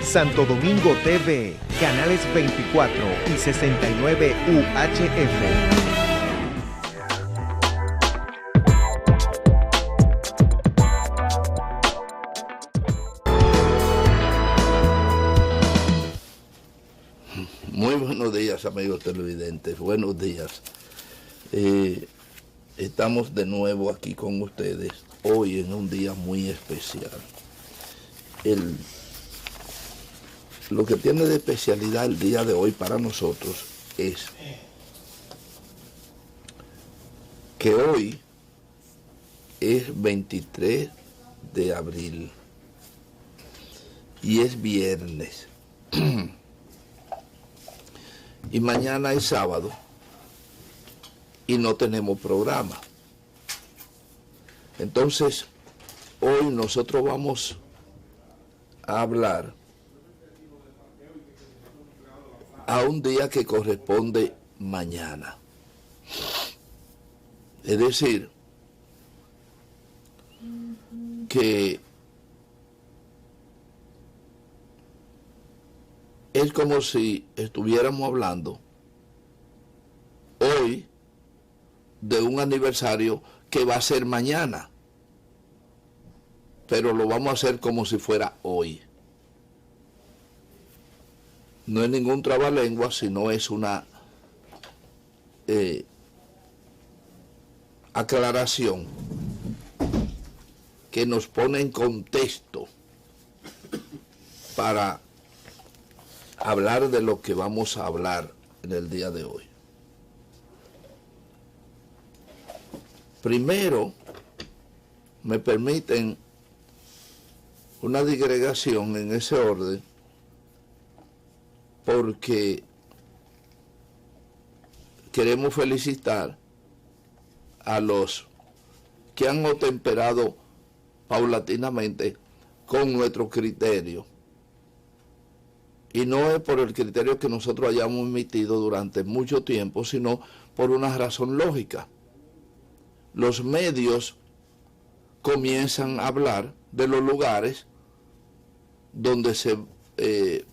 Santo Domingo TV, canales 24 y 69 UHF. Muy buenos días, amigos televidentes, buenos días. Estamos de nuevo aquí con ustedes, hoy en un día muy especial. Lo que tiene de especialidad el día de hoy para nosotros es que hoy es 23 de abril y es viernes. Y mañana es sábado y no tenemos programa. Entonces, hoy nosotros vamos a hablar a un día que corresponde mañana. Es decir, que es como si estuviéramos hablando hoy de un aniversario que va a ser mañana, pero lo vamos a hacer como si fuera hoy. No es ningún trabalengua, sino es una aclaración que nos pone en contexto para hablar de lo que vamos a hablar en el día de hoy. Primero, me permiten una digregación en ese orden, porque queremos felicitar a los que han otemperado paulatinamente con nuestro criterio. Y no es por el criterio que nosotros hayamos emitido durante mucho tiempo, sino por una razón lógica. Los medios comienzan a hablar de los lugares donde se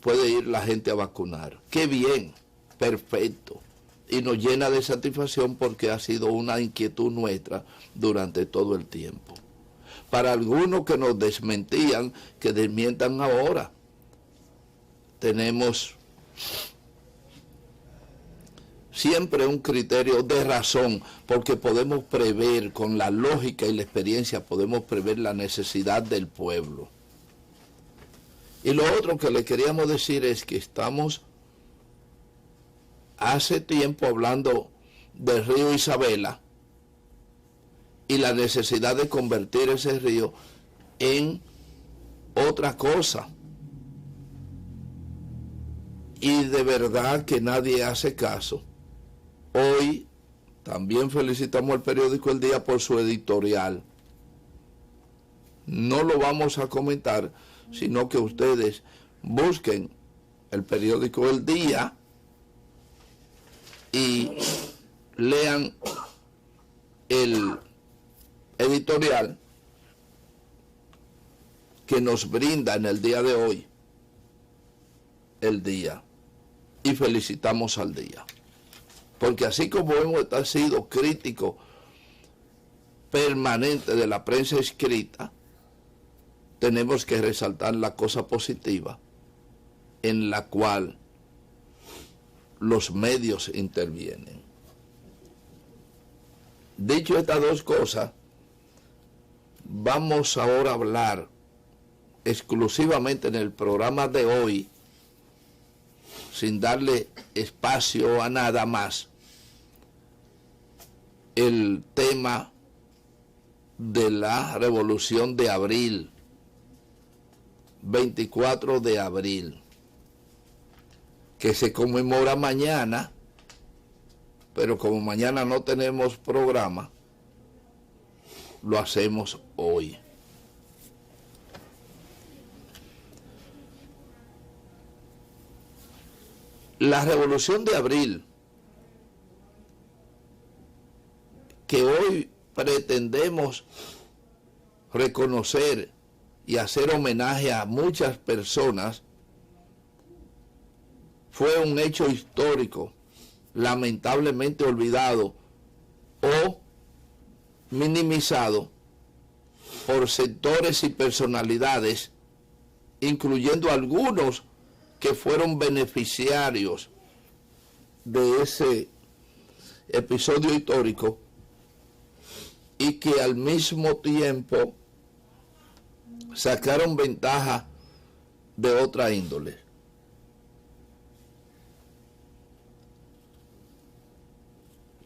puede ir la gente a vacunar. ¡Qué bien! Perfecto. Y nos llena de satisfacción porque ha sido una inquietud nuestra durante todo el tiempo. Para algunos que nos desmentían, que desmientan ahora. Tenemos siempre un criterio de razón, porque podemos prever, con la lógica y la experiencia, podemos prever la necesidad del pueblo. Y lo otro que le queríamos decir es que estamos hace tiempo hablando del río Isabela y la necesidad de convertir ese río en otra cosa. Y de verdad que nadie hace caso. Hoy también felicitamos al periódico El Día por su editorial. No lo vamos a comentar, sino que ustedes busquen el periódico El Día y lean el editorial que nos brinda en el día de hoy El Día. Y felicitamos al Día, porque así como hemos sido críticos permanentes de la prensa escrita, tenemos que resaltar la cosa positiva en la cual los medios intervienen. Dicho estas dos cosas, vamos ahora a hablar exclusivamente en el programa de hoy, sin darle espacio a nada más, el tema de la Revolución de Abril, 24 de abril, que se conmemora mañana, pero como mañana no tenemos programa, lo hacemos hoy. La Revolución de Abril, que hoy pretendemos reconocer y hacer homenaje a muchas personas fue un hecho histórico, lamentablemente olvidado o minimizado por sectores y personalidades, incluyendo algunos que fueron beneficiarios de ese episodio histórico y que al mismo tiempo sacaron ventaja de otra índole.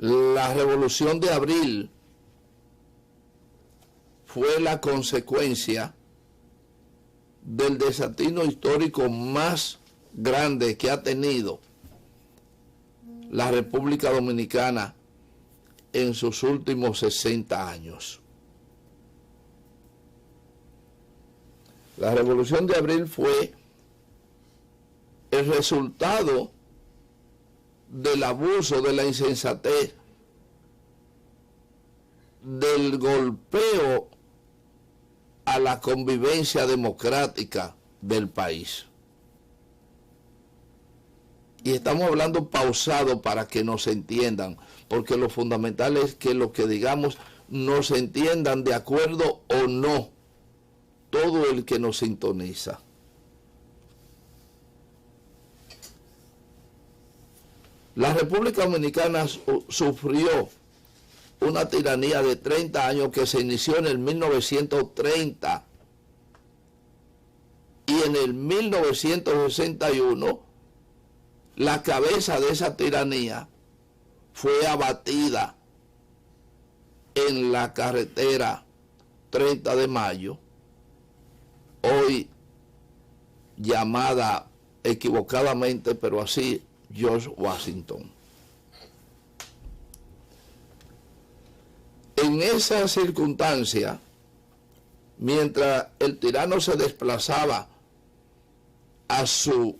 La Revolución de Abril fue la consecuencia del desatino histórico más grande que ha tenido la República Dominicana en sus últimos 60 años. La Revolución de Abril fue el resultado del abuso, de la insensatez, del golpeo a la convivencia democrática del país. Y estamos hablando pausado para que nos entiendan, porque lo fundamental es que lo que digamos nos entiendan de acuerdo o no todo el que nos sintoniza. La República Dominicana sufrió una tiranía de 30 años que se inició en el 1930 y en el 1961 la cabeza de esa tiranía fue abatida en la carretera 30 de Mayo, hoy llamada equivocadamente, pero así, George Washington. En esa circunstancia, mientras el tirano se desplazaba a su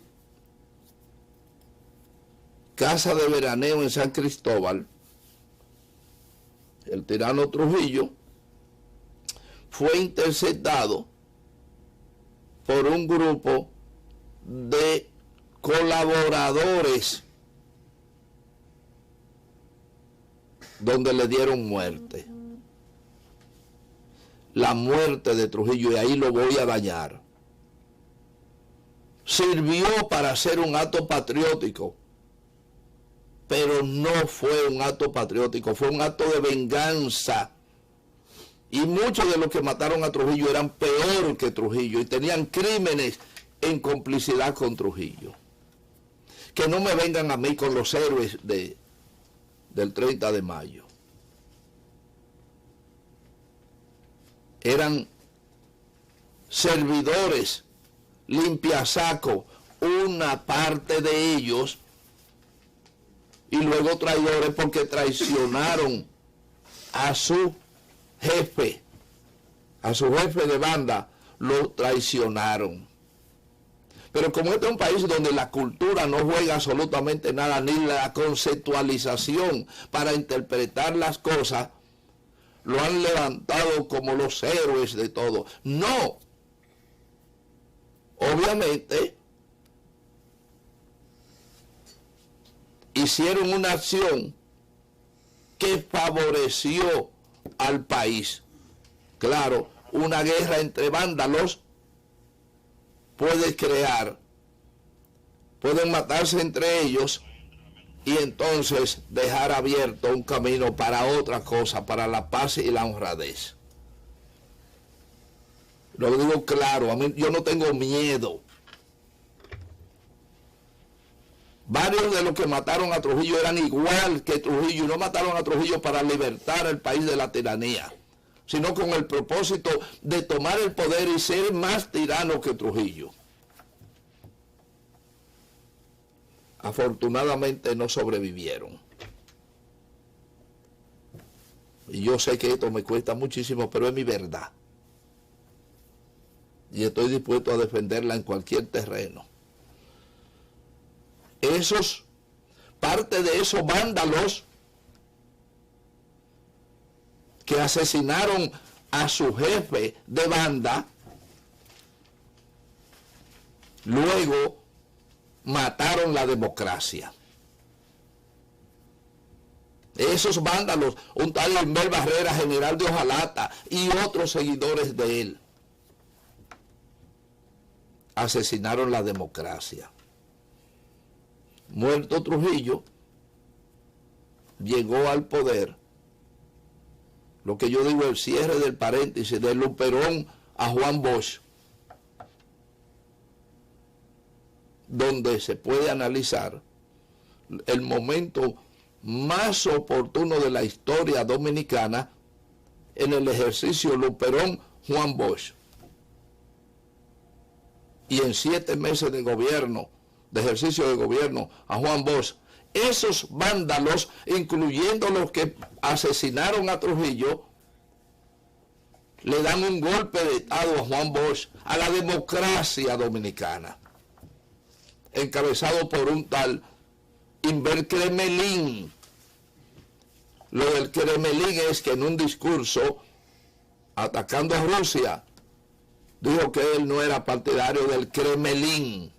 casa de veraneo en San Cristóbal, el tirano Trujillo fue interceptado por un grupo de colaboradores donde le dieron muerte. La muerte de Trujillo, y ahí lo voy a dañar, sirvió para hacer un acto patriótico, pero no fue un acto patriótico, fue un acto de venganza. Y muchos de los que mataron a Trujillo eran peor que Trujillo y tenían crímenes en complicidad con Trujillo. Que no me vengan a mí con los héroes del 30 de mayo. Eran servidores, limpiasaco, una parte de ellos, y luego traidores porque traicionaron a su jefe de banda, lo traicionaron. Pero como este es un país donde la cultura no juega absolutamente nada, ni la conceptualización para interpretar las cosas, lo han levantado como los héroes de todo. No. Obviamente, hicieron una acción que favoreció al país. Claro, una guerra entre vándalos puede crear, pueden matarse entre ellos y entonces dejar abierto un camino para otra cosa, para la paz y la honradez. Lo digo claro, a mí, yo no tengo miedo. Varios de los que mataron a Trujillo eran igual que Trujillo, y no mataron a Trujillo para libertar al país de la tiranía, sino con el propósito de tomar el poder y ser más tirano que Trujillo. Afortunadamente no sobrevivieron. Y yo sé que esto me cuesta muchísimo, pero es mi verdad. Y estoy dispuesto a defenderla en cualquier terreno. Parte de esos vándalos que asesinaron a su jefe de banda, luego mataron la democracia. Esos vándalos, un tal Inver Barrera, general de Hojalata, y otros seguidores de él, asesinaron la democracia. Muerto Trujillo, llegó al poder, lo que yo digo, el cierre del paréntesis, de Luperón a Juan Bosch, donde se puede analizar el momento más oportuno de la historia dominicana en el ejercicio Luperón-Juan Bosch. Y en 7 meses de gobierno, de ejercicio de gobierno a Juan Bosch, esos vándalos, incluyendo los que asesinaron a Trujillo, le dan un golpe de Estado a Juan Bosch, a la democracia dominicana, encabezado por un tal Inver Kremelin. Lo del Kremelin es que en un discurso atacando a Rusia dijo que él no era partidario del Kremelin,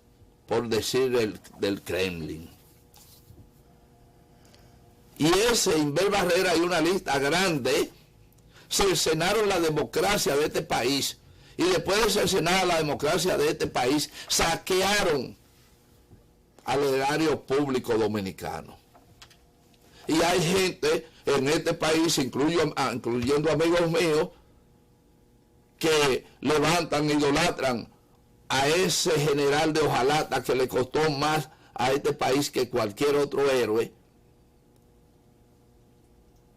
por decir del Kremlin. Y ese Inver Barrera y una lista grande cercenaron la democracia de este país, y después de cercenar la democracia de este país, saquearon al erario público dominicano. Y hay gente en este país, incluyendo amigos míos, que levantan, idolatran a ese general de Hojalata que le costó más a este país que cualquier otro héroe,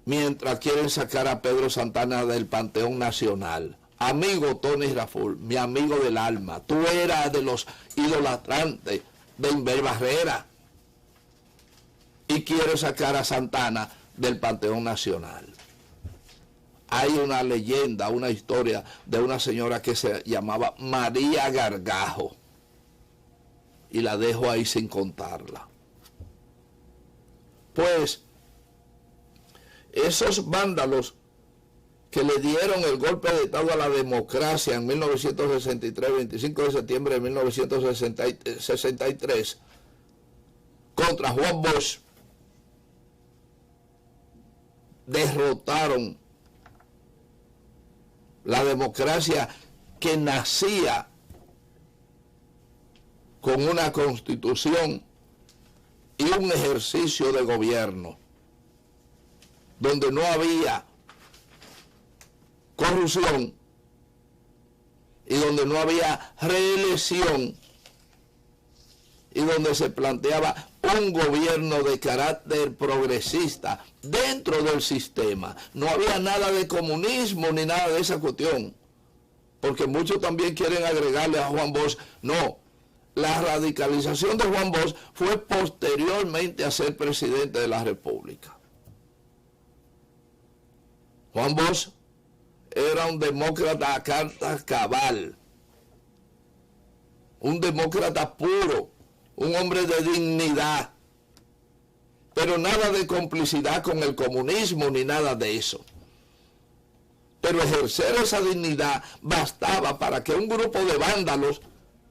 mientras quieren sacar a Pedro Santana del Panteón Nacional. Amigo Tony Raful, mi amigo del alma, tú eras de los idolatrantes de Inver Barrera y quieres sacar a Santana del Panteón Nacional. Hay una leyenda, una historia de una señora que se llamaba María Gargajo, y la dejo ahí sin contarla. Pues esos vándalos que le dieron el golpe de Estado a la democracia en 1963, 25 de septiembre de 1963, contra Juan Bosch, derrotaron la democracia que nacía con una constitución y un ejercicio de gobierno donde no había corrupción y donde no había reelección y donde se planteaba un gobierno de carácter progresista dentro del sistema. No había nada de comunismo ni nada de esa cuestión, porque muchos también quieren agregarle a Juan Bosch. No, la radicalización de Juan Bosch fue posteriormente a ser presidente de la República. Juan Bosch era un demócrata a carta cabal, un demócrata puro, un hombre de dignidad, pero nada de complicidad con el comunismo ni nada de eso. Pero ejercer esa dignidad bastaba para que un grupo de vándalos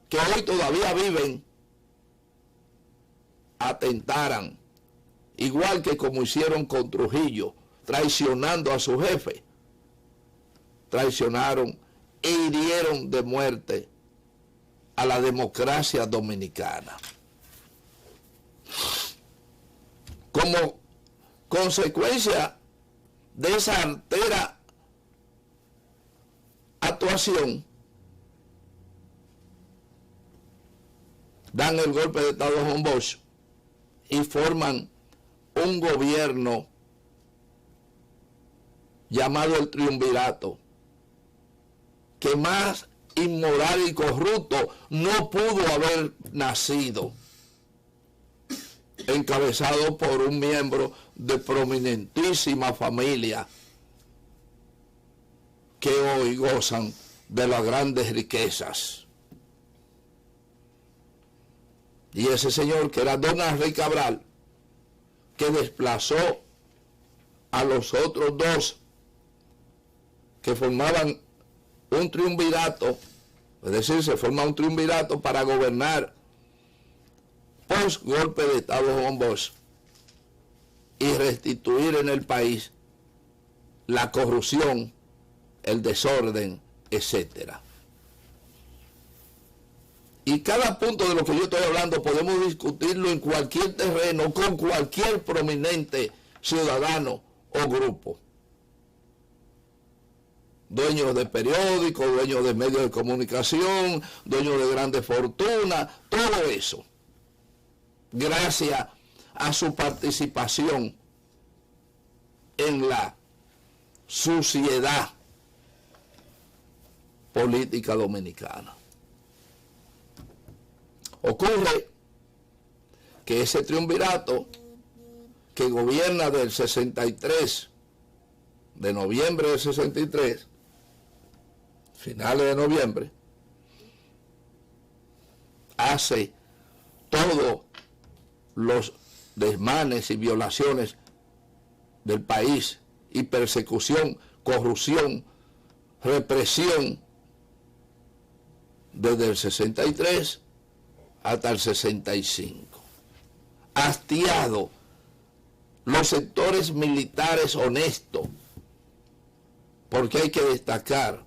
que hoy todavía viven atentaran, igual que como hicieron con Trujillo, traicionando a su jefe. Traicionaron e hirieron de muerte a la democracia dominicana. Como consecuencia de esa artera actuación, dan el golpe de Estado a Juan Bosch y forman un gobierno llamado el Triunvirato, que más inmoral y corrupto no pudo haber nacido, encabezado por un miembro de prominentísima familia que hoy gozan de las grandes riquezas. Y ese señor, que era don Henry Cabral, que desplazó a los otros dos que formaban un triunvirato, es decir, se forma un triunvirato para gobernar post golpe de Estado Juan Bosch y restituir en el país la corrupción, el desorden, etcétera. Y cada punto de lo que yo estoy hablando podemos discutirlo en cualquier terreno, con cualquier prominente ciudadano o grupo. Dueños de periódicos, dueños de medios de comunicación, dueños de grandes fortunas, todo eso. Gracias a su participación en la suciedad política dominicana. Ocurre que ese triunvirato que gobierna del 63, de noviembre del 63, finales de noviembre, hace todos los desmanes y violaciones del país y persecución, corrupción, represión desde el 63 hasta el 65. Hastiado los sectores militares honestos, porque hay que destacar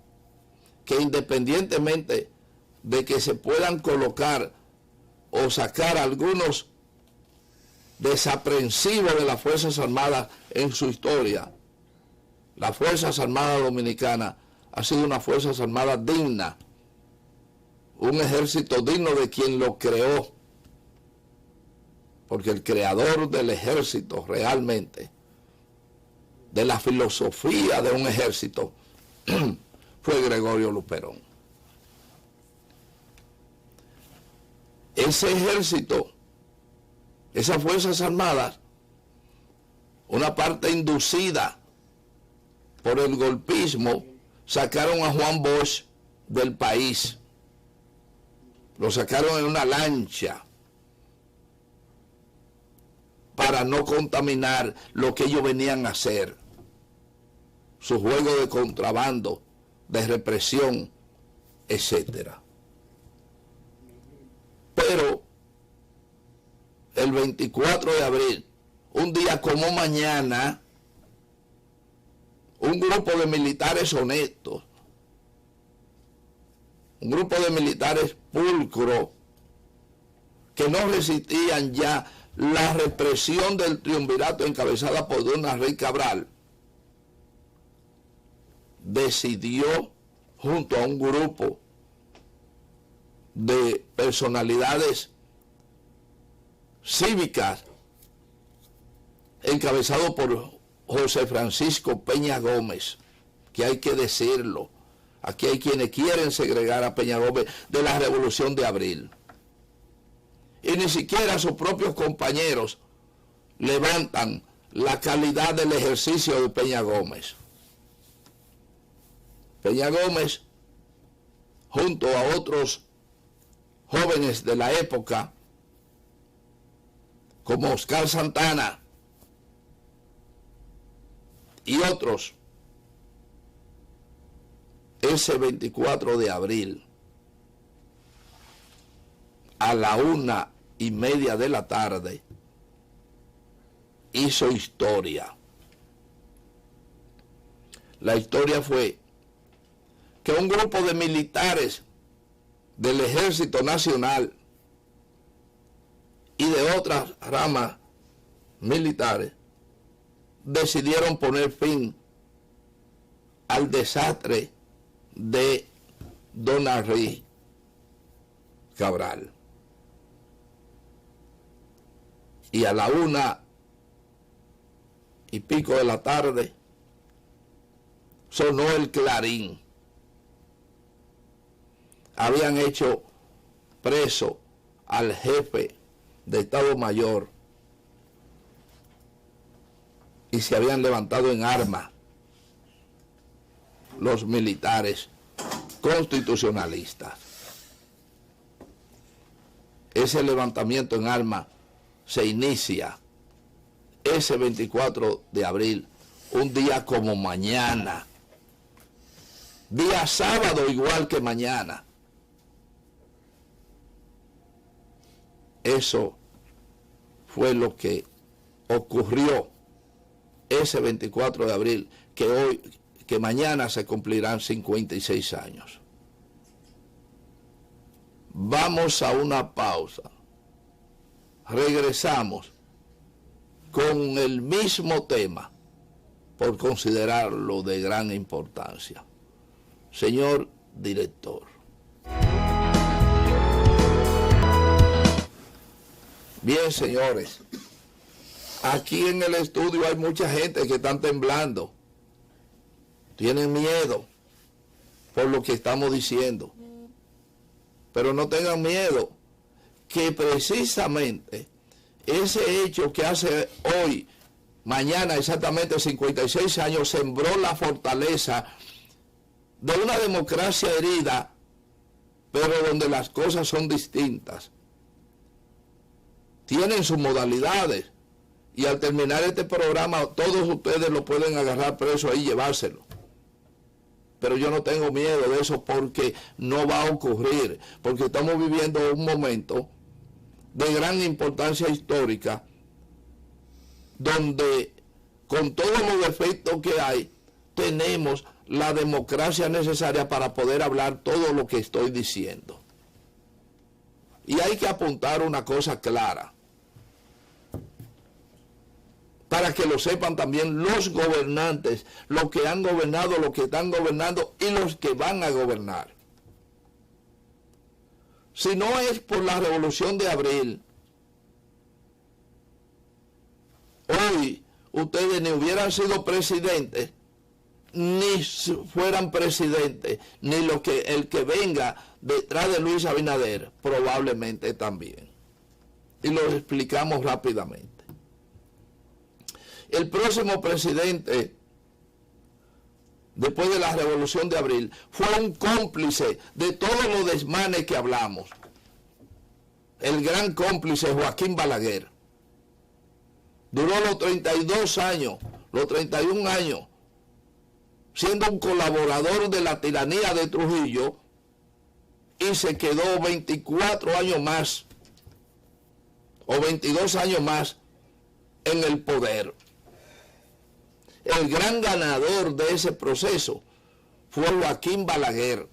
que independientemente de que se puedan colocar o sacar algunos desaprensivos de las Fuerzas Armadas en su historia, las Fuerzas Armadas Dominicanas ha sido una Fuerzas Armadas digna, un ejército digno de quien lo creó, porque el creador del ejército realmente, de la filosofía de un ejército, fue Gregorio Luperón. Ese ejército, esas Fuerzas Armadas, una parte inducida por el golpismo, sacaron a Juan Bosch del país. Lo sacaron en una lancha para no contaminar lo que ellos venían a hacer. Su juego de contrabando, de represión, etcétera. Pero el 24 de abril, un día como mañana, un grupo de militares honestos, un grupo de militares pulcros, que no resistían ya la represión del triunvirato encabezada por don Rey Cabral, decidió, junto a un grupo de personalidades cívicas, encabezado por José Francisco Peña Gómez, que hay que decirlo, aquí hay quienes quieren segregar a Peña Gómez de la Revolución de Abril. Y ni siquiera sus propios compañeros levantan la calidad del ejercicio de Peña Gómez. Peña Gómez, junto a otros jóvenes de la época, como Oscar Santana y otros, ese 24 de abril, a la 1:30 de la tarde, hizo historia. La historia fue que un grupo de militares del Ejército Nacional y de otras ramas militares decidieron poner fin al desastre de don Rey Cabral. Y a la 1:00 de la tarde sonó el clarín. Habían hecho preso al jefe de Estado Mayor y se habían levantado en armas los militares constitucionalistas. Ese levantamiento en armas se inicia ese 24 de abril, un día como mañana, día sábado igual que mañana. Eso fue lo que ocurrió ese 24 de abril, que mañana se cumplirán 56 años. Vamos a una pausa. Regresamos con el mismo tema, por considerarlo de gran importancia. Señor director. Bien, señores, aquí en el estudio hay mucha gente que están temblando, tienen miedo por lo que estamos diciendo, pero no tengan miedo, que precisamente ese hecho que hace hoy, mañana exactamente 56 años, sembró la fortaleza de una democracia herida, pero donde las cosas son distintas. Tienen sus modalidades, y al terminar este programa todos ustedes lo pueden agarrar preso ahí y llevárselo. Pero yo no tengo miedo de eso, porque no va a ocurrir, porque estamos viviendo un momento de gran importancia histórica, donde con todos los defectos que hay, tenemos la democracia necesaria para poder hablar todo lo que estoy diciendo. Y hay que apuntar una cosa clara, para que lo sepan también los gobernantes, los que han gobernado, los que están gobernando y los que van a gobernar. Si no es por la Revolución de Abril, hoy ustedes ni hubieran sido presidentes, ni fueran presidentes, ni el que venga detrás de Luis Abinader, probablemente también. Y lo explicamos rápidamente. El próximo presidente, después de la Revolución de Abril, fue un cómplice de todos los desmanes que hablamos. El gran cómplice Joaquín Balaguer. Duró los 32 años, los 31 años, siendo un colaborador de la tiranía de Trujillo, y se quedó 24 años más, o 22 años más, en el poder. El gran ganador de ese proceso fue Joaquín Balaguer,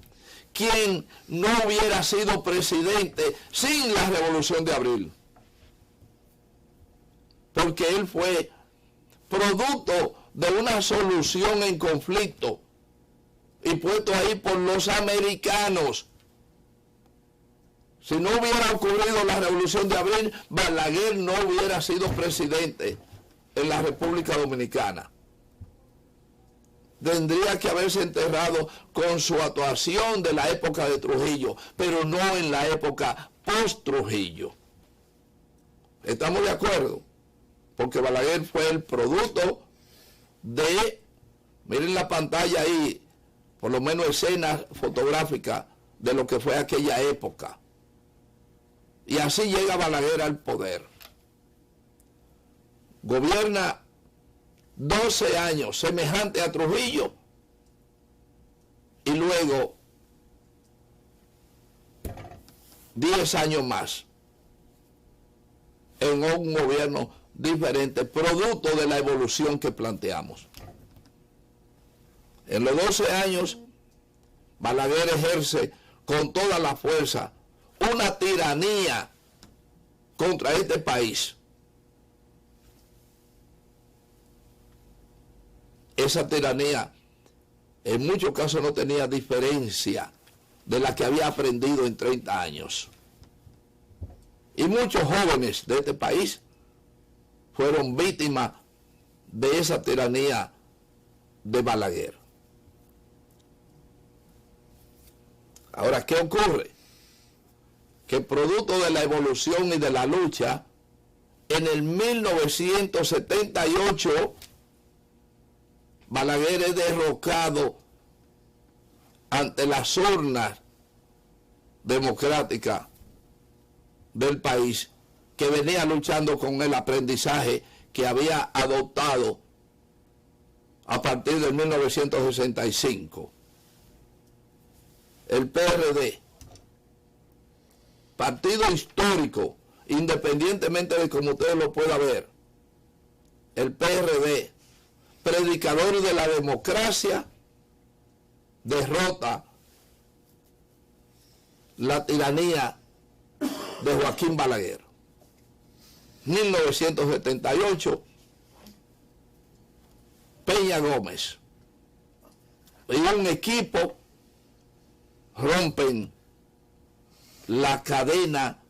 quien no hubiera sido presidente sin la Revolución de Abril, porque él fue producto de una solución en conflicto y puesto ahí por los americanos. Si no hubiera ocurrido la Revolución de Abril, Balaguer no hubiera sido presidente en la República Dominicana. Tendría que haberse enterrado con su actuación de la época de Trujillo, pero no en la época post-Trujillo. ¿Estamos de acuerdo? Porque Balaguer fue el producto de, miren la pantalla ahí, por lo menos escenas fotográficas de lo que fue aquella época. Y así llega Balaguer al poder. Gobierna 12 años, semejante a Trujillo, y luego 10 años más en un gobierno diferente, producto de la evolución que planteamos. En los 12 años, Balaguer ejerce con toda la fuerza una tiranía contra este país. Esa tiranía en muchos casos no tenía diferencia de la que había aprendido en 30 años. Y muchos jóvenes de este país fueron víctimas de esa tiranía de Balaguer. Ahora, ¿qué ocurre? Que producto de la evolución y de la lucha, en el 1978, Balaguer es derrocado ante las urnas democráticas del país, que venía luchando con el aprendizaje que había adoptado a partir de 1965. El PRD, partido histórico independientemente de cómo ustedes lo puedan ver, el PRD, predicador de la democracia, derrota la tiranía de Joaquín Balaguer. 1978, Peña Gómez y un equipo rompen la cadena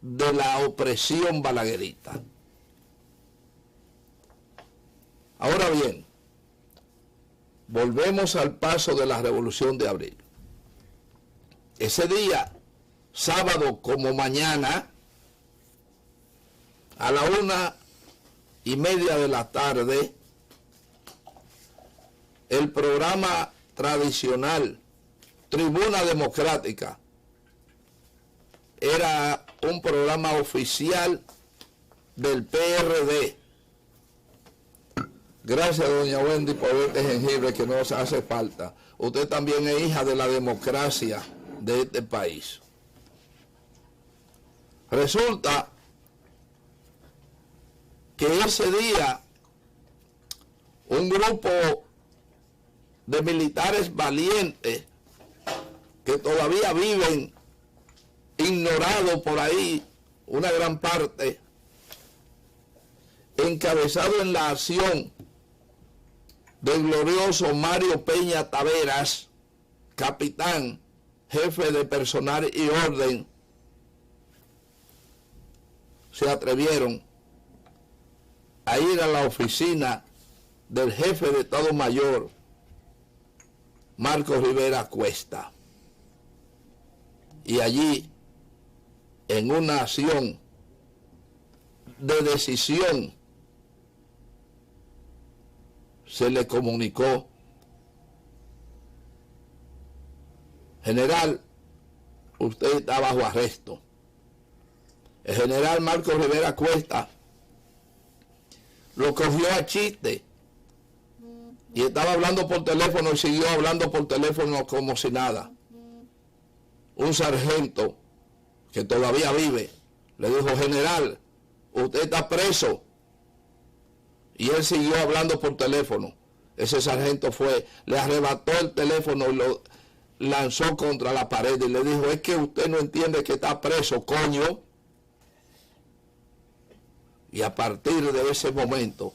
de la opresión balaguerista. Ahora bien, volvemos al paso de la Revolución de Abril. Ese día, sábado como mañana, a la 1:30 de la tarde, el programa tradicional Tribuna Democrática era un programa oficial del PRD. Gracias, doña Wendy, por este jengibre que nos hace falta. Usted también es hija de la democracia de este país. Resulta que ese día un grupo de militares valientes que todavía viven ignorados por ahí, una gran parte, encabezado en la acción del glorioso Mario Peña Taveras, capitán, jefe de personal y orden, se atrevieron a ir a la oficina del jefe de Estado Mayor, Marcos Rivera Cuesta, y allí, en una acción de decisión, se le comunicó: general, usted está bajo arresto. El general Marcos Rivera Cuesta lo cogió a chiste y estaba hablando por teléfono y siguió hablando por teléfono como si nada. Un sargento que todavía vive le dijo: general, usted está preso. Y él siguió hablando por teléfono. Ese sargento fue, le arrebató el teléfono y lo lanzó contra la pared y le dijo: es que usted no entiende que está preso, coño. Y a partir de ese momento,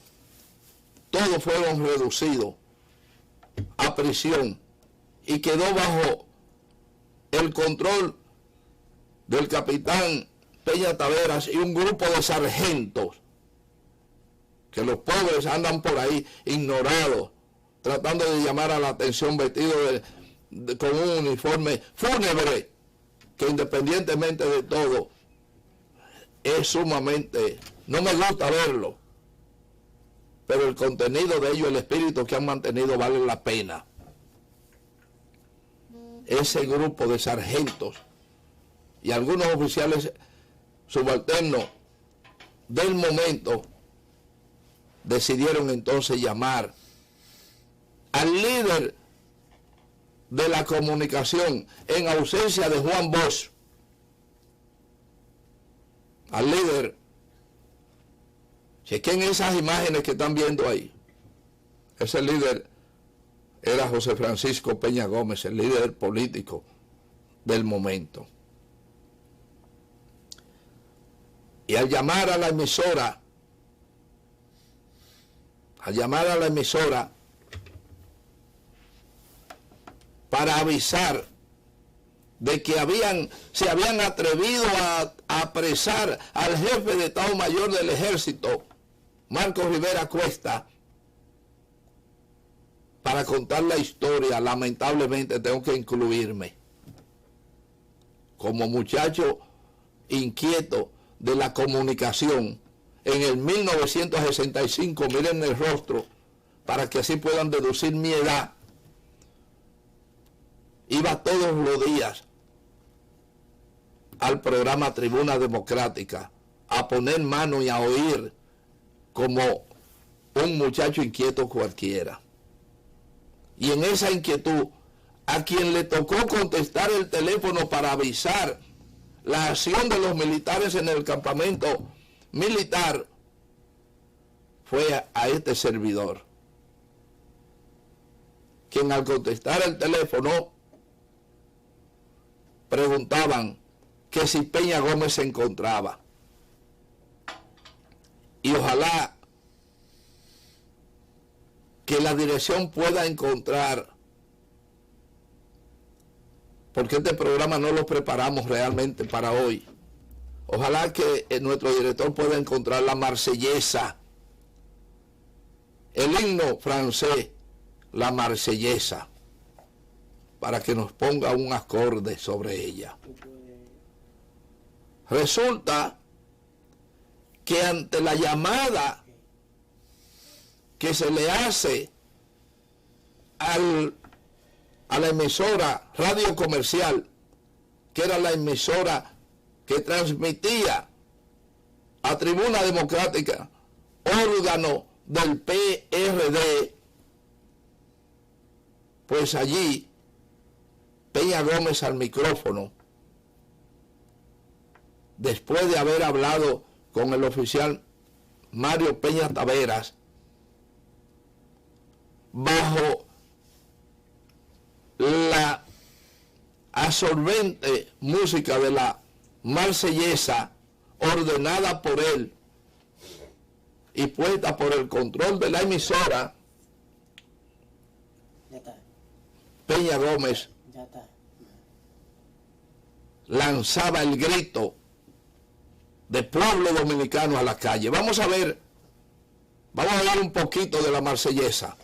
todos fueron reducidos a prisión y quedó bajo el control del capitán Peña Taveras y un grupo de sargentos, que los pobres andan por ahí ignorados, tratando de llamar a la atención, vestidos con un uniforme fúnebre, que independientemente de todo, es sumamente, no me gusta verlo, pero el contenido de ellos, el espíritu que han mantenido, vale la pena. Ese grupo de sargentos y algunos oficiales subalternos del momento decidieron entonces llamar al líder de la comunicación en ausencia de Juan Bosch, al líder. Chequen esas imágenes que están viendo ahí. Ese líder era José Francisco Peña Gómez, el líder político del momento. Y al llamar a la emisora, para avisar de que se habían atrevido a apresar al jefe de Estado Mayor del Ejército, Marcos Rivera Cuesta, para contar la historia, lamentablemente tengo que incluirme como muchacho inquieto de la comunicación. En el 1965, miren el rostro, para que así puedan deducir mi edad. Iba todos los días al programa Tribuna Democrática a poner mano y a oír como un muchacho inquieto cualquiera. Y en esa inquietud, a quien le tocó contestar el teléfono para avisar la acción de los militares en el campamento militar fue a este servidor, quien al contestar el teléfono preguntaban que si Peña Gómez se encontraba. Y ojalá que la dirección pueda encontrar, porque este programa no lo preparamos realmente para hoy. Ojalá que nuestro director pueda encontrar la Marsellesa, el himno francés, la Marsellesa, para que nos ponga un acorde sobre ella. Resulta que ante la llamada que se le hace a la emisora Radio Comercial, que era la emisora que transmitía a Tribuna Democrática, órgano del PRD, pues allí Peña Gómez al micrófono, después de haber hablado con el oficial Mario Peña Taveras, bajo la absorbente música de la Marsellesa, ordenada por él y puesta por el control de la emisora, Peña Gómez lanzaba el grito de pueblo dominicano a la calle. Vamos a ver un poquito de la Marsellesa.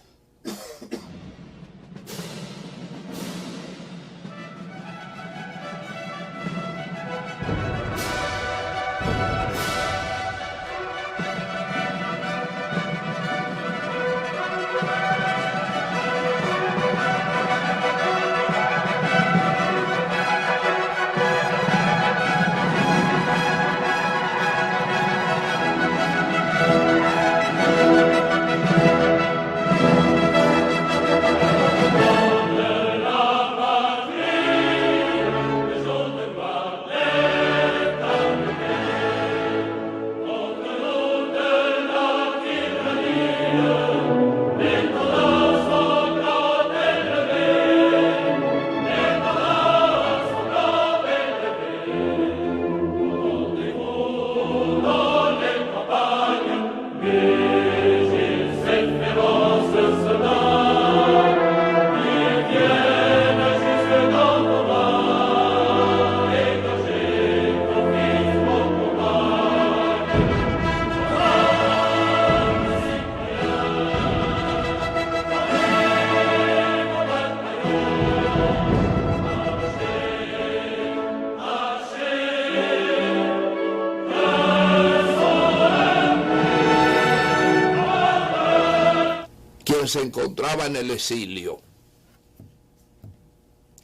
Se encontraba en el exilio.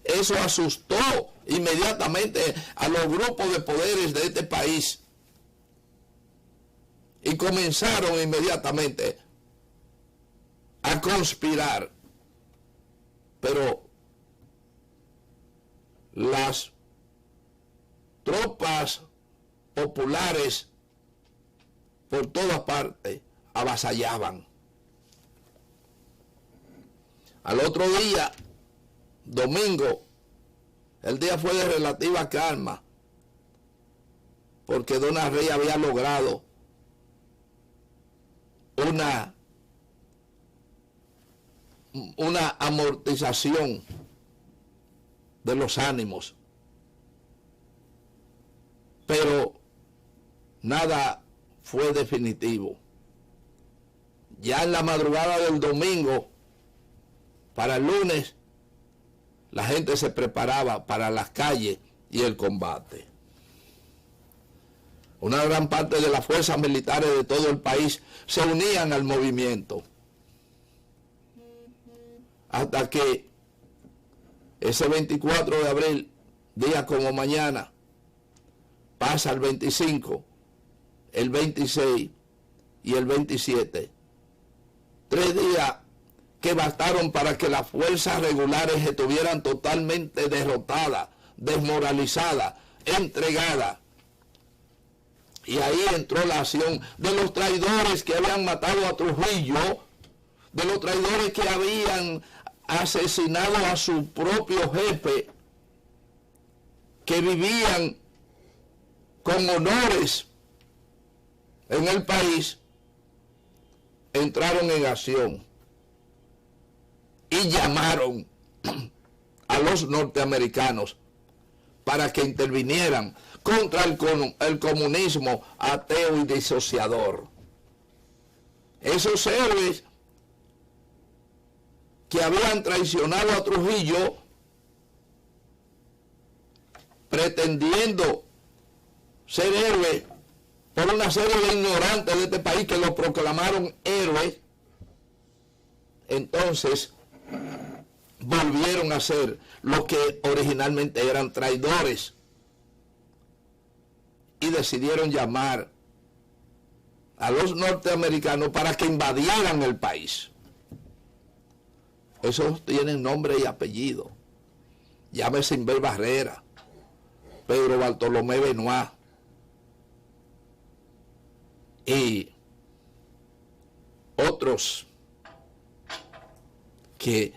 Eso asustó inmediatamente a los grupos de poderes de este país y comenzaron inmediatamente a conspirar. Pero las tropas populares por todas partes avasallaban. Al otro día, domingo, el día fue de relativa calma, porque Dona Rey había logrado una amortización de los ánimos, pero nada fue definitivo. Ya en la madrugada del domingo, para el lunes, la gente se preparaba para las calles y el combate. Una gran parte de las fuerzas militares de todo el país se unían al movimiento. Hasta que ese 24 de abril, día como mañana, pasa el 25, el 26 y el 27. 3 días que bastaron para que las fuerzas regulares estuvieran totalmente derrotadas, desmoralizadas entregada. Y ahí entró la acción de los traidores que habían matado a Trujillo, de los traidores que habían asesinado a su propio jefe, que vivían con honores en el país, entraron en acción y llamaron a los norteamericanos para que intervinieran contra el comunismo ateo y disociador. Esos héroes que habían traicionado a Trujillo, pretendiendo ser héroes por una serie de ignorantes de este país que lo proclamaron héroes, entonces volvieron a ser lo que originalmente eran traidores y decidieron llamar a los norteamericanos para que invadieran el país. Esos tienen nombre y apellido. Llámese Inver Barrera, Pedro Bartolomé Benoit y otros que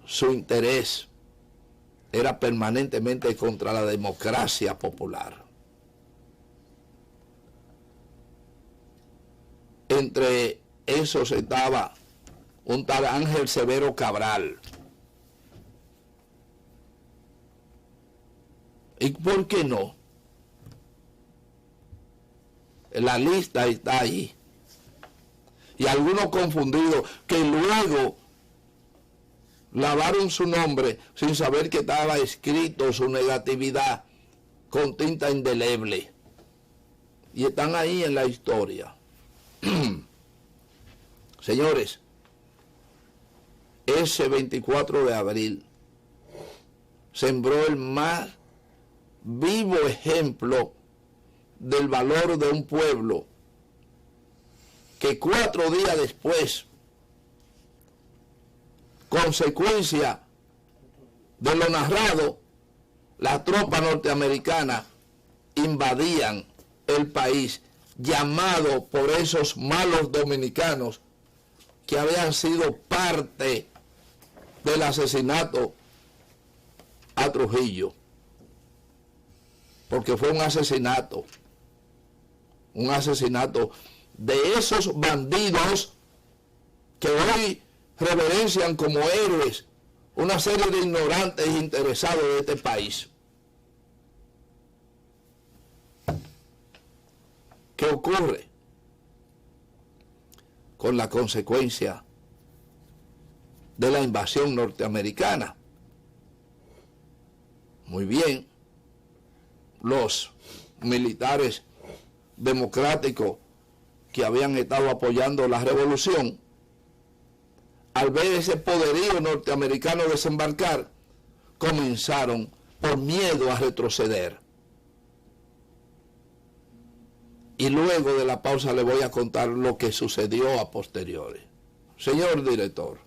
su interés era permanentemente contra la democracia popular. Entre esos estaba un tal Ángel Severo Cabral. ¿Y por qué no? La lista está ahí. Y algunos confundidos que luego lavaron su nombre sin saber que estaba escrito su negatividad con tinta indeleble. Y están ahí en la historia. Señores, ese 24 de abril sembró el más vivo ejemplo del valor de un pueblo que 4 días después, consecuencia de lo narrado, las tropas norteamericanas invadían el país, llamado por esos malos dominicanos que habían sido parte del asesinato a Trujillo, porque fue un asesinato de esos bandidos que hoy reverencian como héroes una serie de ignorantes e interesados de este país. ¿Qué ocurre con la consecuencia de la invasión norteamericana? Muy bien, los militares democráticos que habían estado apoyando la revolución, al ver ese poderío norteamericano desembarcar, comenzaron por miedo a retroceder. Y luego de la pausa le voy a contar lo que sucedió a posteriori. Señor director.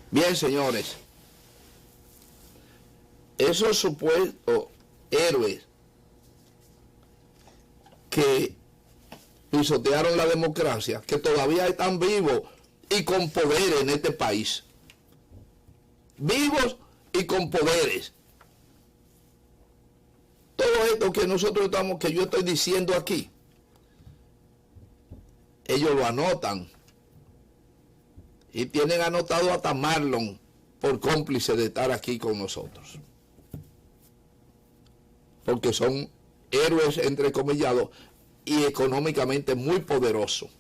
Bien, señores, esos supuestos héroes que pisotearon la democracia, que todavía están vivos y con poder en este país, vivos y con poderes. Todo esto que nosotros estamos, que yo estoy diciendo aquí, ellos lo anotan y tienen anotado hasta Marlon por cómplice de estar aquí con nosotros, porque son héroes entrecomillados y económicamente muy poderosos.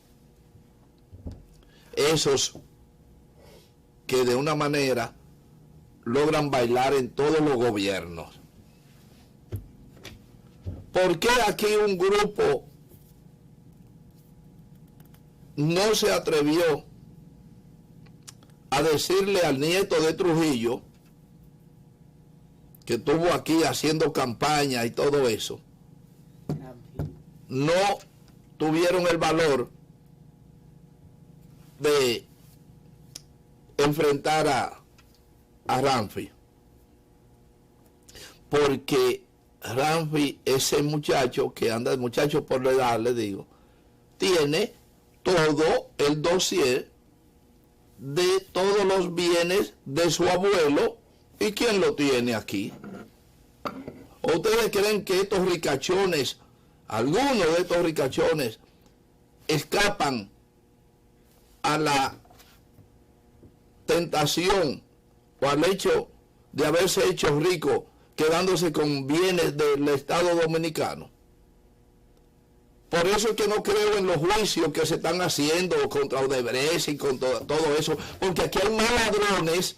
Esos que de una manera logran bailar en todos los gobiernos. ¿Por qué aquí un grupo no se atrevió a decirle al nieto de Trujillo, que estuvo aquí haciendo campaña y todo eso? No tuvieron el valor de enfrentar a Ramfi. Porque Ramfi, ese muchacho que anda, muchacho por la edad, le digo, tiene todo el dossier de todos los bienes de su abuelo. ¿Y quién lo tiene aquí? ¿O ustedes creen que estos ricachones, algunos de estos ricachones, escapan a la tentación o al hecho de haberse hecho rico quedándose con bienes del Estado Dominicano? Por eso es que no creo en los juicios que se están haciendo contra Odebrecht y con todo eso, porque aquí hay más ladrones,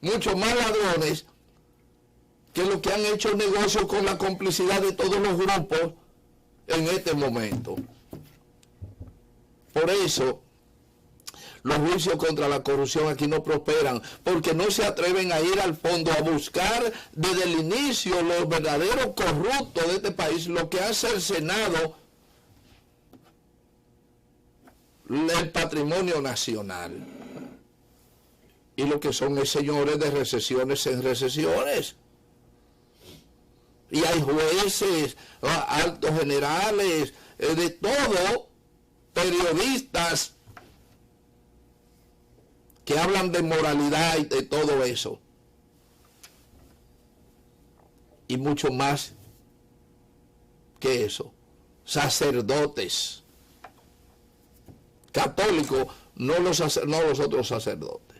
muchos más ladrones, que los que han hecho negocios con la complicidad de todos los grupos en este momento. Por eso, los juicios contra la corrupción aquí no prosperan, porque no se atreven a ir al fondo a buscar desde el inicio los verdaderos corruptos de este país, los que han cercenado el patrimonio nacional. Y lo que son es señores de recesiones en recesiones. Y hay jueces, altos generales, de todo, periodistas, que hablan de moralidad y de todo eso. Y mucho más que eso. Sacerdotes. Católicos, no los otros sacerdotes.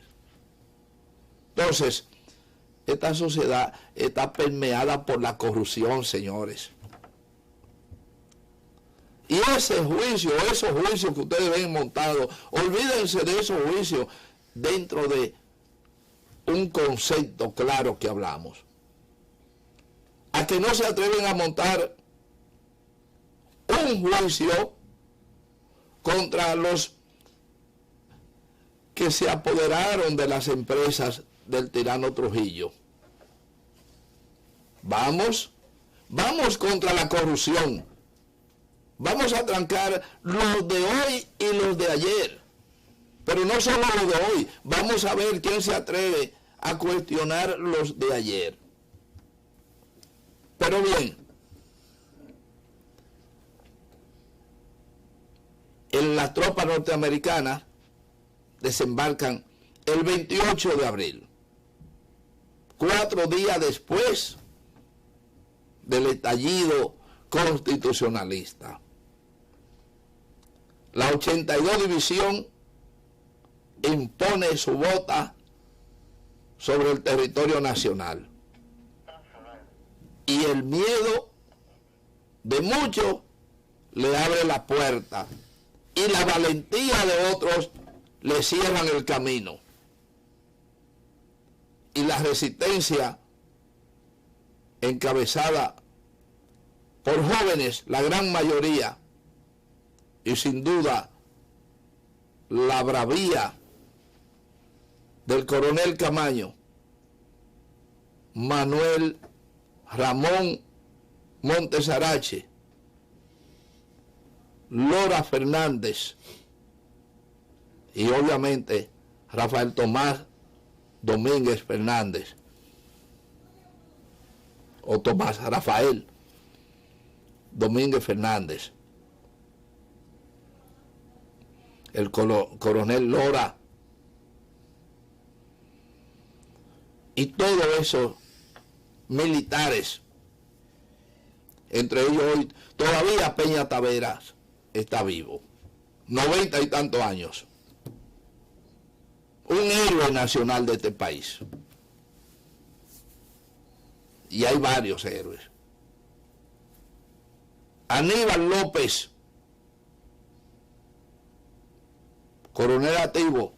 Entonces, esta sociedad está permeada por la corrupción, señores. Y ese juicio, esos juicios que ustedes ven montados, olvídense de esos juicios dentro de un concepto claro que hablamos. A que no se atreven a montar un juicio contra los que se apoderaron de las empresas del tirano Trujillo. Vamos contra la corrupción. Vamos a trancar los de hoy y los de ayer. Pero no solo los de hoy. Vamos a ver quién se atreve a cuestionar los de ayer. Pero bien, las tropas norteamericanas desembarcan el 28 de abril, 4 días después del estallido constitucionalista. La 82 División impone su bota sobre el territorio nacional. Y el miedo de muchos le abre la puerta. Y la valentía de otros le cierran el camino. Y la resistencia encabezada por jóvenes, la gran mayoría, y sin duda la bravía del coronel Camaño, Manuel Ramón Montesarache, Lora Fernández y obviamente Rafael Tomás Domínguez Fernández, o Tomás Rafael Domínguez Fernández, el coronel Lora, y todos esos militares, entre ellos hoy todavía Peña Taveras está vivo, 90 y tantos años, un héroe nacional de este país, y hay varios héroes. Aníbal López, coronel activo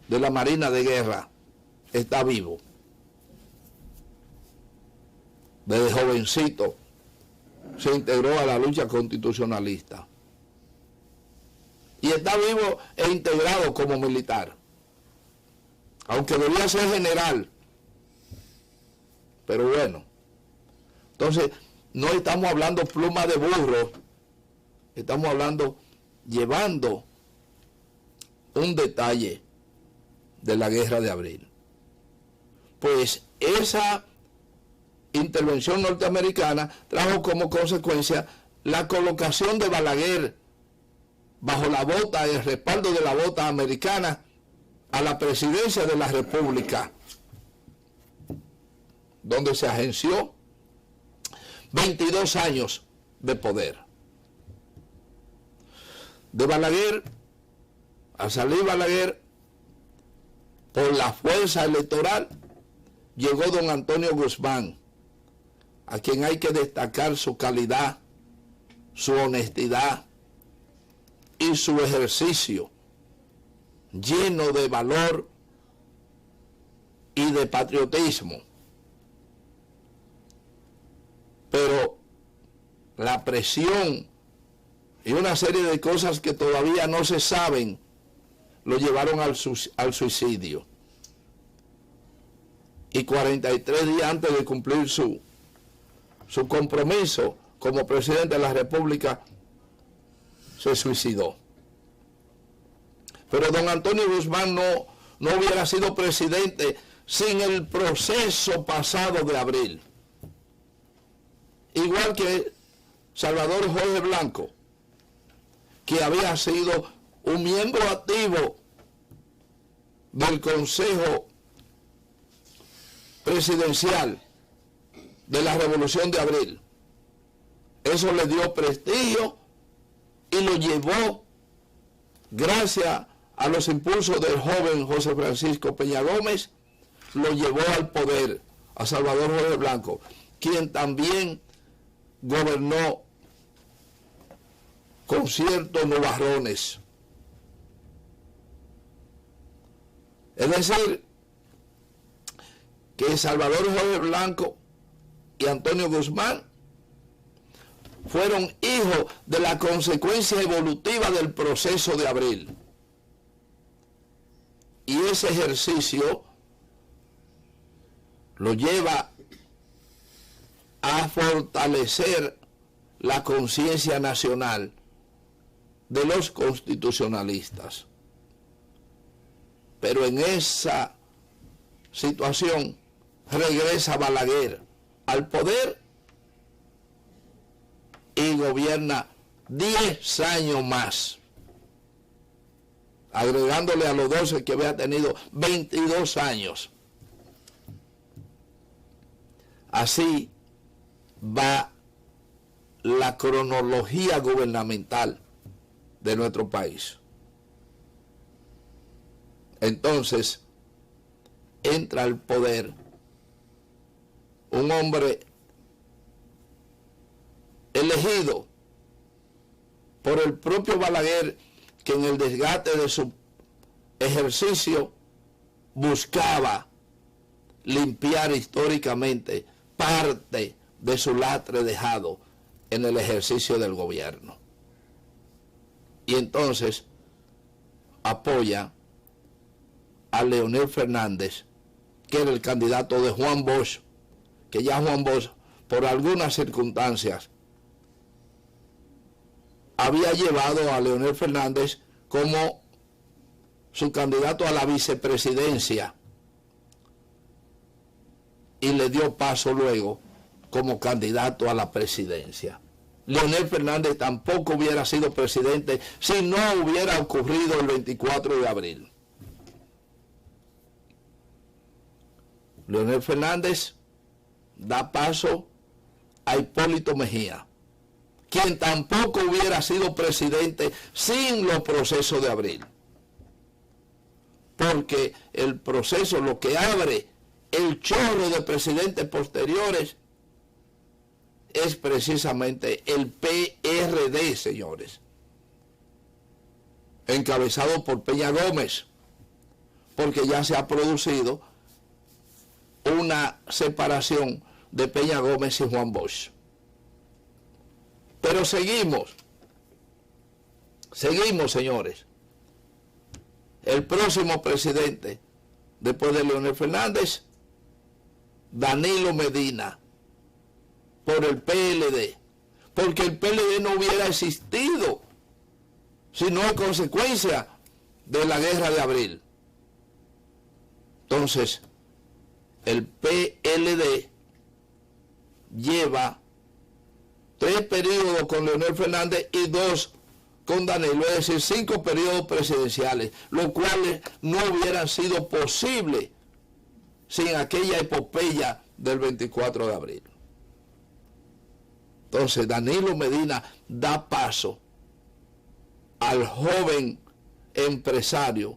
de la Marina de Guerra, está vivo. Desde jovencito se integró a la lucha constitucionalista. Y está vivo e integrado como militar. Aunque debía ser general. Pero bueno. Entonces, no estamos hablando pluma de burro. Estamos hablando, llevando un detalle de la Guerra de Abril. Pues esa intervención norteamericana trajo como consecuencia la colocación de Balaguer bajo la bota, el respaldo de la bota americana a la presidencia de la República, donde se agenció 22 años de poder. De Balaguer, al salir Balaguer, por la fuerza electoral, llegó don Antonio Guzmán, a quien hay que destacar su calidad, su honestidad y su ejercicio lleno de valor y de patriotismo. Pero la presión y una serie de cosas que todavía no se saben lo llevaron al suicidio. Y 43 días antes de cumplir su compromiso como presidente de la República, se suicidó. Pero don Antonio Guzmán no hubiera sido presidente sin el proceso pasado de Abril. Igual que Salvador Jorge Blanco, que había sido un miembro activo del Consejo Presidencial de la Revolución de Abril. Eso le dio prestigio y lo llevó, gracias a los impulsos del joven José Francisco Peña Gómez, lo llevó al poder a Salvador Jorge Blanco, quien también gobernó con ciertos nubarrones. Es decir, que Salvador Jorge Blanco y Antonio Guzmán fueron hijos de la consecuencia evolutiva del proceso de Abril. Y ese ejercicio lo lleva a fortalecer la conciencia nacional de los constitucionalistas. Pero en esa situación regresa Balaguer al poder y gobierna 10 años más, agregándole a los 12 que había tenido 22 años. Así va la cronología gubernamental de nuestro país. Entonces, entra al poder un hombre elegido por el propio Balaguer, que en el desgaste de su ejercicio buscaba limpiar históricamente parte de su lastre dejado en el ejercicio del gobierno. Y entonces apoya a Leonel Fernández, que era el candidato de Juan Bosch, que ya Juan Bosch, por algunas circunstancias, había llevado a Leonel Fernández como su candidato a la vicepresidencia y le dio paso luego como candidato a la presidencia. Leonel Fernández tampoco hubiera sido presidente si no hubiera ocurrido el 24 de abril. Leonel Fernández da paso a Hipólito Mejía, quien tampoco hubiera sido presidente sin los procesos de abril. Porque el proceso, lo que abre el chorro de presidentes posteriores, es precisamente el PRD, señores, encabezado por Peña Gómez, porque ya se ha producido una separación de Peña Gómez y Juan Bosch. Pero seguimos, señores. El próximo presidente, después de Leonel Fernández, Danilo Medina, por el PLD, porque el PLD no hubiera existido si no es consecuencia de la Guerra de Abril. Entonces, el PLD lleva 3 periodos con Leonel Fernández y 2 con Danilo, es decir, 5 periodos presidenciales, los cuales no hubieran sido posibles sin aquella epopeya del 24 de abril. Entonces, Danilo Medina da paso al joven empresario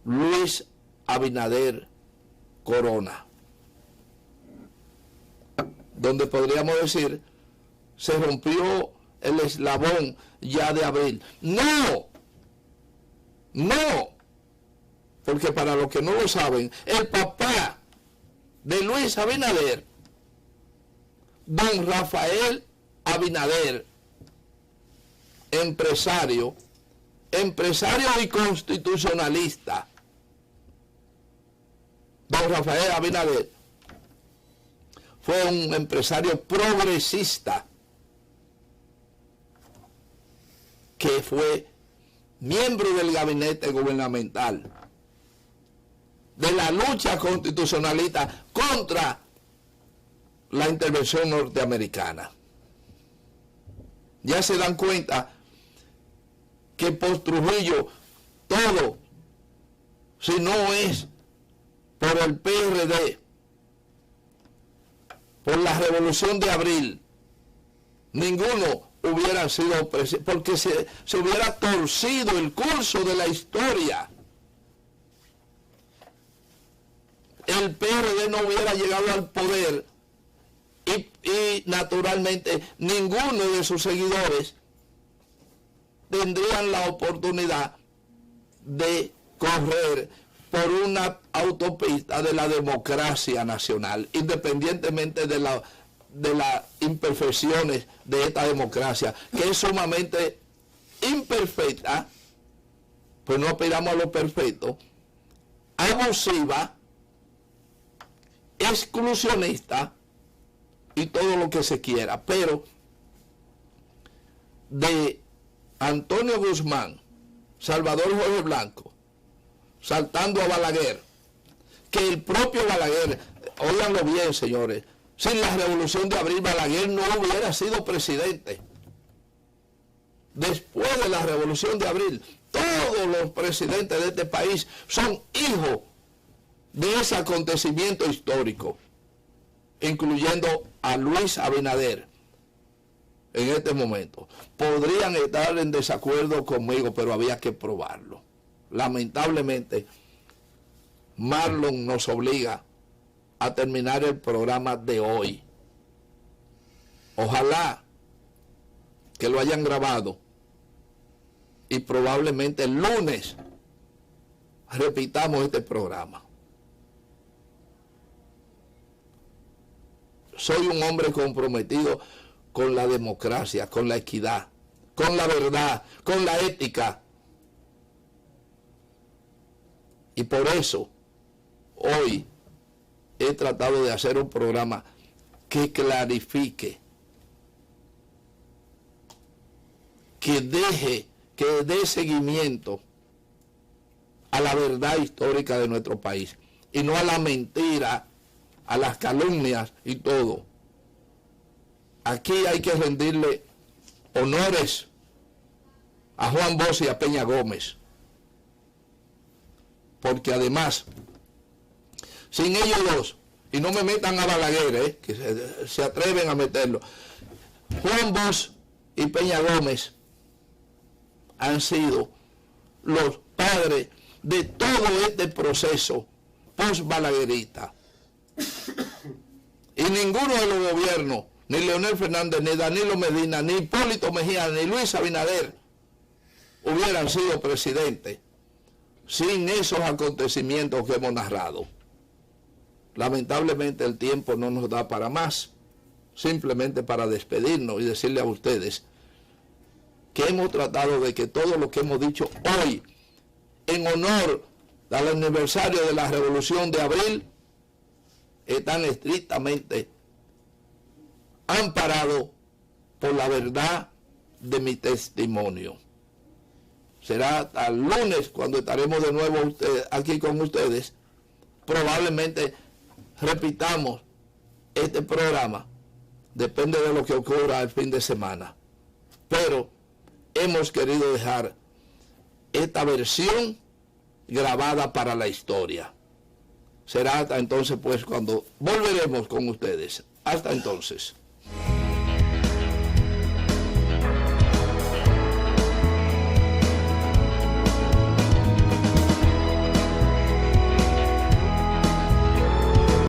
Luis Abinader Corona, donde podríamos decir se rompió el eslabón ya de Abril. No, porque para los que no lo saben, el papá de Luis Abinader, don Rafael Abinader, empresario y constitucionalista, don Rafael Abinader fue un empresario progresista que fue miembro del gabinete gubernamental de la lucha constitucionalista contra la intervención norteamericana. Ya se dan cuenta que post Trujillo todo, si no es por el PRD, por la Revolución de Abril, ninguno hubiera sido presidente, porque se hubiera torcido el curso de la historia. El PRD no hubiera llegado al poder y naturalmente ninguno de sus seguidores tendrían la oportunidad de correr por una autopista de la democracia nacional, independientemente de las imperfecciones de esta democracia, que es sumamente imperfecta, pues no aspiramos a lo perfecto, abusiva, exclusionista y todo lo que se quiera. Pero de Antonio Guzmán, Salvador Jorge Blanco, saltando a Balaguer, que el propio Balaguer, óiganlo bien señores, sin la Revolución de Abril Balaguer no hubiera sido presidente. Después de la Revolución de Abril, todos los presidentes de este país son hijos de ese acontecimiento histórico, incluyendo a Luis Abinader. En este momento podrían estar en desacuerdo conmigo, pero había que probarlo. Lamentablemente, Marlon nos obliga a terminar el programa de hoy. Ojalá que lo hayan grabado y probablemente el lunes repitamos este programa. Soy un hombre comprometido con la democracia, con la equidad, con la verdad, con la ética. Y por eso, hoy he tratado de hacer un programa que clarifique, que dé seguimiento a la verdad histórica de nuestro país y no a la mentira, a las calumnias y todo. Aquí hay que rendirle honores a Juan Bosch y a Peña Gómez, porque además, sin ellos dos, y no me metan a Balaguer, que se atreven a meterlo, Juan Bosch y Peña Gómez han sido los padres de todo este proceso post-balaguerista. Y ninguno de los gobiernos, ni Leonel Fernández, ni Danilo Medina, ni Hipólito Mejía, ni Luis Abinader, hubieran sido presidentes sin esos acontecimientos que hemos narrado. Lamentablemente el tiempo no nos da para más, simplemente para despedirnos y decirle a ustedes que hemos tratado de que todo lo que hemos dicho hoy, en honor al aniversario de la Revolución de Abril, están estrictamente amparados por la verdad de mi testimonio. Será hasta el lunes cuando estaremos de nuevo aquí con ustedes probablemente repitamos este programa, depende de lo que ocurra el fin de semana, pero hemos querido dejar esta versión grabada para la historia. Será hasta entonces, pues, cuando volveremos con ustedes. Hasta entonces.